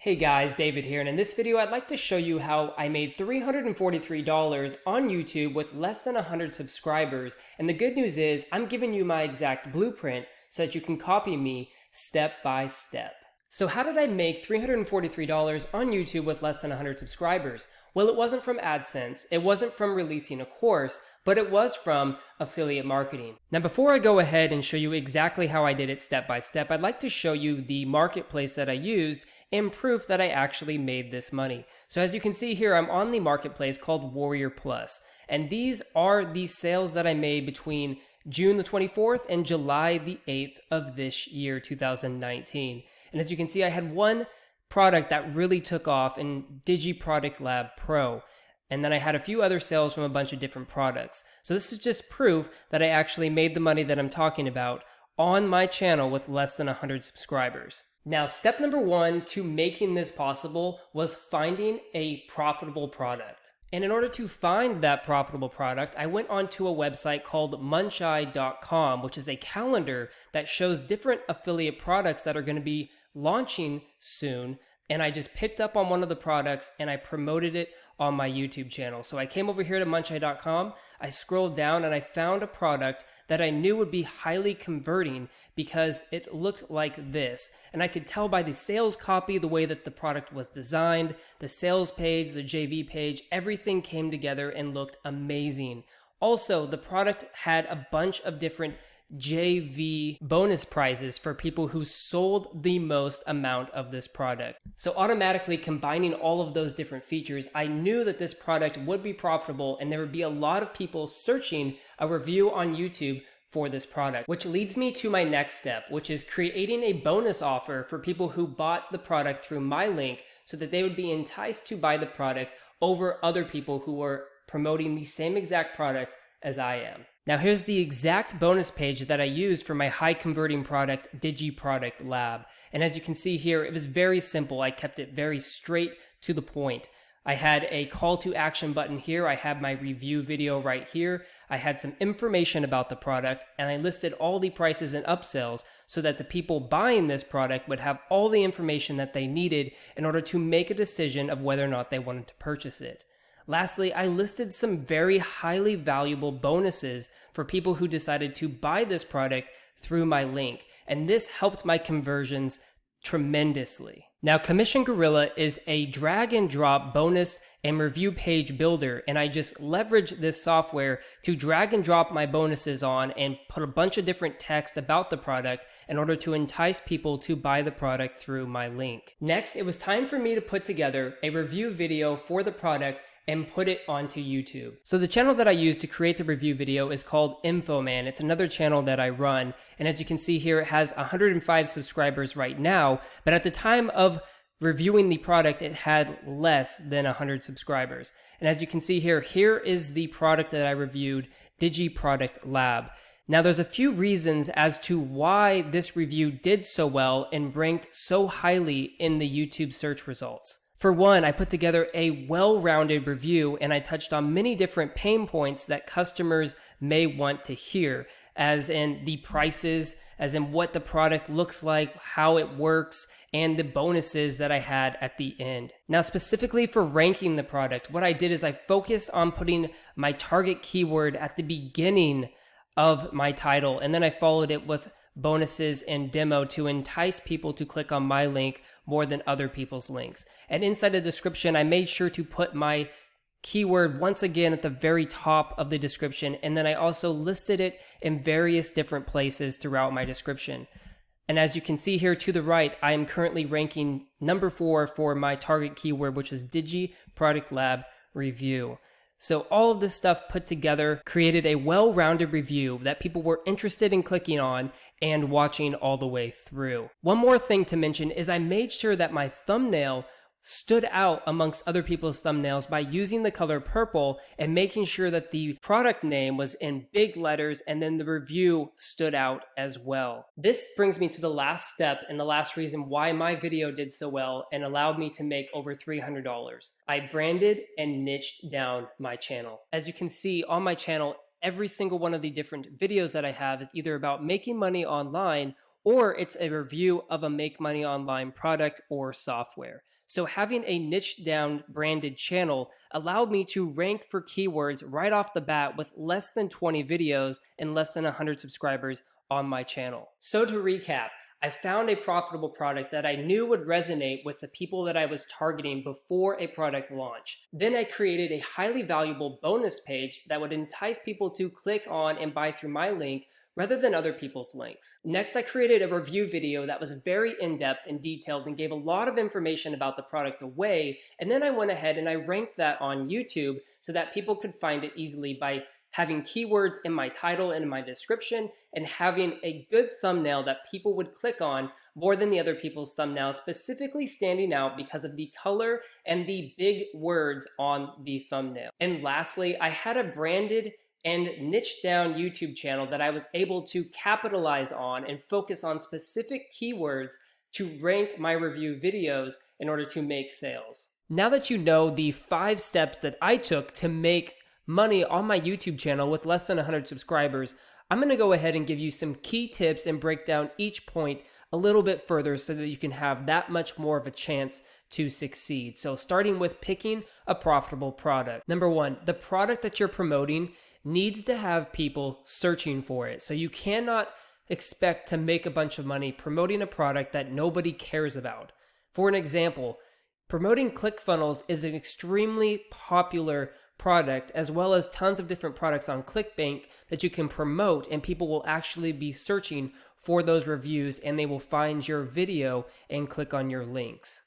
Hey guys, David here, and in this video I'd like to show you how I made $343 on YouTube with less than 100 subscribers. And the good news is I'm giving you my exact blueprint so that you can copy me step by step. So how did I make $343 on YouTube with less than 100 subscribers? Well, it wasn't from AdSense, it wasn't from releasing a course, but it was from affiliate marketing. Now, before I go ahead and show you exactly how I did it step by step, I'd like to show you the marketplace that I used and proof that I actually made this money. So as you can see here, I'm on the marketplace called Warrior Plus, and these are the sales that I made between June the 24th and July the 8th of this year, 2019. And as you can see, I had one product that really took off in Digi Product Lab Pro. And then I had a few other sales from a bunch of different products. So this is just proof that I actually made the money that I'm talking about on my channel with less than 100 subscribers. Now, step number one to making this possible was finding a profitable product. And in order to find that profitable product, I went onto a website called muncheye.com, which is a calendar that shows different affiliate products that are going to be launching soon. And I just picked up on one of the products and I promoted it on my YouTube channel. So I came over here to muncheye.com, I scrolled down and I found a product that I knew would be highly converting because it looked like this. And I could tell by the sales copy, the way that the product was designed, the sales page, the JV page, everything came together and looked amazing. Also, the product had a bunch of different JV bonus prizes for people who sold the most amount of this product. So automatically combining all of those different features, I knew that this product would be profitable and there would be a lot of people searching a review on YouTube for this product, which leads me to my next step, which is creating a bonus offer for people who bought the product through my link so that they would be enticed to buy the product over other people who were promoting the same exact product as I am. Now here's the exact bonus page that I used for my high converting product, Digi Product Lab. And as you can see here, it was very simple. I kept it very straight to the point. I had a call to action button here. I had my review video right here. I had some information about the product and I listed all the prices and upsells so that the people buying this product would have all the information that they needed in order to make a decision of whether or not they wanted to purchase it. Lastly, I listed some very highly valuable bonuses for people who decided to buy this product through my link, and this helped my conversions tremendously. Now, Commission Gorilla is a drag and drop bonus and review page builder, and I just leveraged this software to drag and drop my bonuses on and put a bunch of different text about the product in order to entice people to buy the product through my link. Next, it was time for me to put together a review video for the product and put it onto YouTube. So the channel that I used to create the review video is called Infoman. It's another channel that I run. And as you can see here, it has 105 subscribers right now. But at the time of reviewing the product, it had less than 100 subscribers. And as you can see here, here is the product that I reviewed, Digi Product Lab. Now there's a few reasons as to why this review did so well and ranked so highly in the YouTube search results. For one, I put together a well-rounded review and I touched on many different pain points that customers may want to hear, as in the prices, as in what the product looks like, how it works, and the bonuses that I had at the end. Now, specifically for ranking the product, what I did is I focused on putting my target keyword at the beginning of my title, and then I followed it with bonuses and demo to entice people to click on my link more than other people's links. And inside the description, I made sure to put my keyword once again at the very top of the description, and then I also listed it in various different places throughout my description. And as you can see here to the right, I am currently ranking number 4 for my target keyword, which is Digi Product Lab Review. So all of this stuff put together created a well-rounded review that people were interested in clicking on and watching all the way through. One more thing to mention is I made sure that my thumbnail stood out amongst other people's thumbnails by using the color purple and making sure that the product name was in big letters and then the review stood out as well. This brings me to the last step and the last reason why my video did so well and allowed me to make over $300. I branded and niched down my channel. As you can see on my channel, every single one of the different videos that I have is either about making money online or it's a review of a make money online product or software. So having a niche down branded channel allowed me to rank for keywords right off the bat with less than 20 videos and less than 100 subscribers on my channel. So to recap, I found a profitable product that I knew would resonate with the people that I was targeting before a product launch. Then I created a highly valuable bonus page that would entice people to click on and buy through my link rather than other people's links. Next, I created a review video that was very in-depth and detailed and gave a lot of information about the product away, and then I went ahead and I ranked that on YouTube so that people could find it easily by having keywords in my title and in my description, and having a good thumbnail that people would click on more than the other people's thumbnails, specifically standing out because of the color and the big words on the thumbnail. And lastly, I had a branded and niche down YouTube channel that I was able to capitalize on and focus on specific keywords to rank my review videos in order to make sales. Now that you know the 5 steps that I took to make money on my YouTube channel with less than 100 subscribers, I'm going to go ahead and give you some key tips and break down each point a little bit further so that you can have that much more of a chance to succeed. So starting with picking a profitable product. Number 1, the product that you're promoting needs to have people searching for it. So you cannot expect to make a bunch of money promoting a product that nobody cares about. For an example, promoting ClickFunnels is an extremely popular product, as well as tons of different products on ClickBank that you can promote, and people will actually be searching for those reviews and they will find your video and click on your links.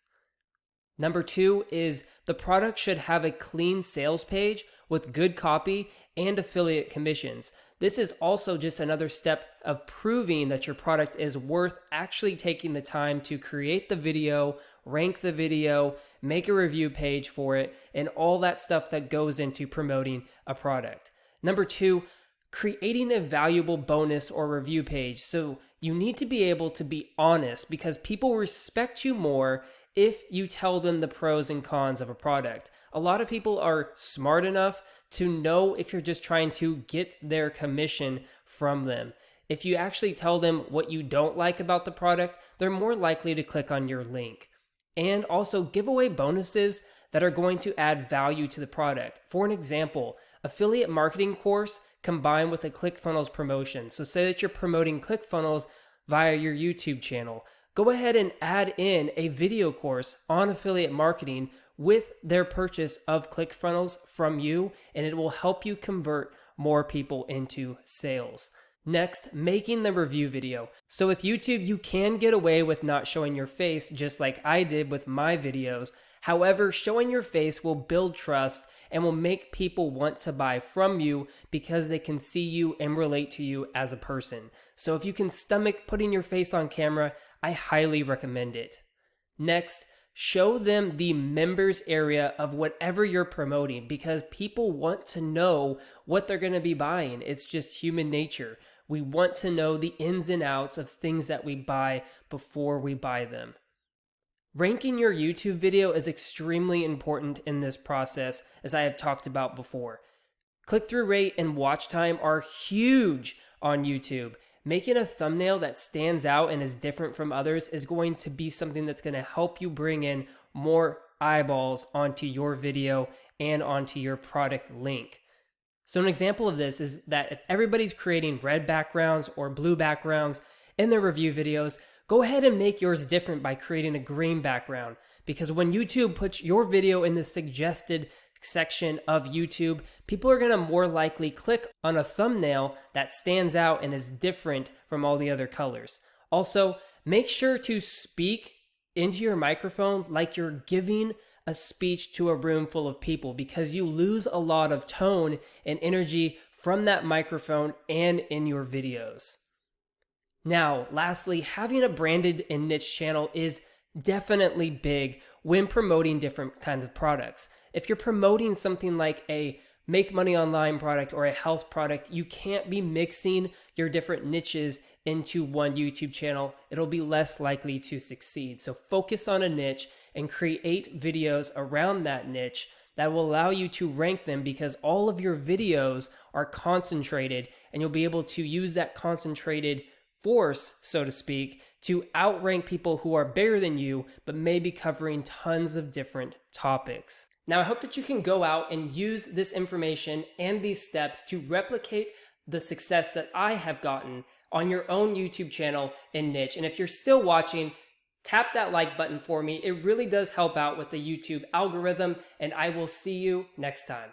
Number 2 is the product should have a clean sales page with good copy and affiliate commissions. This is also just another step of proving that your product is worth actually taking the time to create the video, rank the video, make a review page for it, and all that stuff that goes into promoting a product. Number 2, creating a valuable bonus or review page. So you need to be able to be honest, because people respect you more if you tell them the pros and cons of a product. A lot of people are smart enough to know if you're just trying to get their commission from them. If you actually tell them what you don't like about the product, they're more likely to click on your link. And also give away bonuses that are going to add value to the product. For an example, affiliate marketing course combined with a ClickFunnels promotion. So say that you're promoting ClickFunnels via your YouTube channel. Go ahead and add in a video course on affiliate marketing with their purchase of ClickFunnels from you, and it will help you convert more people into sales. Next, making the review video. So with YouTube, you can get away with not showing your face, just like I did with my videos. However, showing your face will build trust and will make people want to buy from you because they can see you and relate to you as a person. So if you can stomach putting your face on camera, I highly recommend it. Next, show them the members area of whatever you're promoting, because people want to know what they're going to be buying. It's just human nature. We want to know the ins and outs of things that we buy before we buy them. Ranking your YouTube video is extremely important in this process, as I have talked about before. Click-through rate and watch time are huge on YouTube. Making a thumbnail that stands out and is different from others is going to be something that's going to help you bring in more eyeballs onto your video and onto your product link. So an example of this is that if everybody's creating red backgrounds or blue backgrounds in their review videos, go ahead and make yours different by creating a green background. Because when YouTube puts your video in the suggested section of YouTube, people are going to more likely click on a thumbnail that stands out and is different from all the other colors. Also, make sure to speak into your microphone like you're giving a speech to a room full of people, because you lose a lot of tone and energy from that microphone and in your videos. Now, lastly, having a branded and niche channel is definitely big when promoting different kinds of products. If you're promoting something like a make money online product or a health product, you can't be mixing your different niches into one YouTube channel. It'll be less likely to succeed. So focus on a niche and create videos around that niche that will allow you to rank them, because all of your videos are concentrated and you'll be able to use that concentrated force, so to speak, to outrank people who are bigger than you, but maybe covering tons of different topics. Now, I hope that you can go out and use this information and these steps to replicate the success that I have gotten on your own YouTube channel and niche. And if you're still watching, tap that like button for me. It really does help out with the YouTube algorithm, and I will see you next time.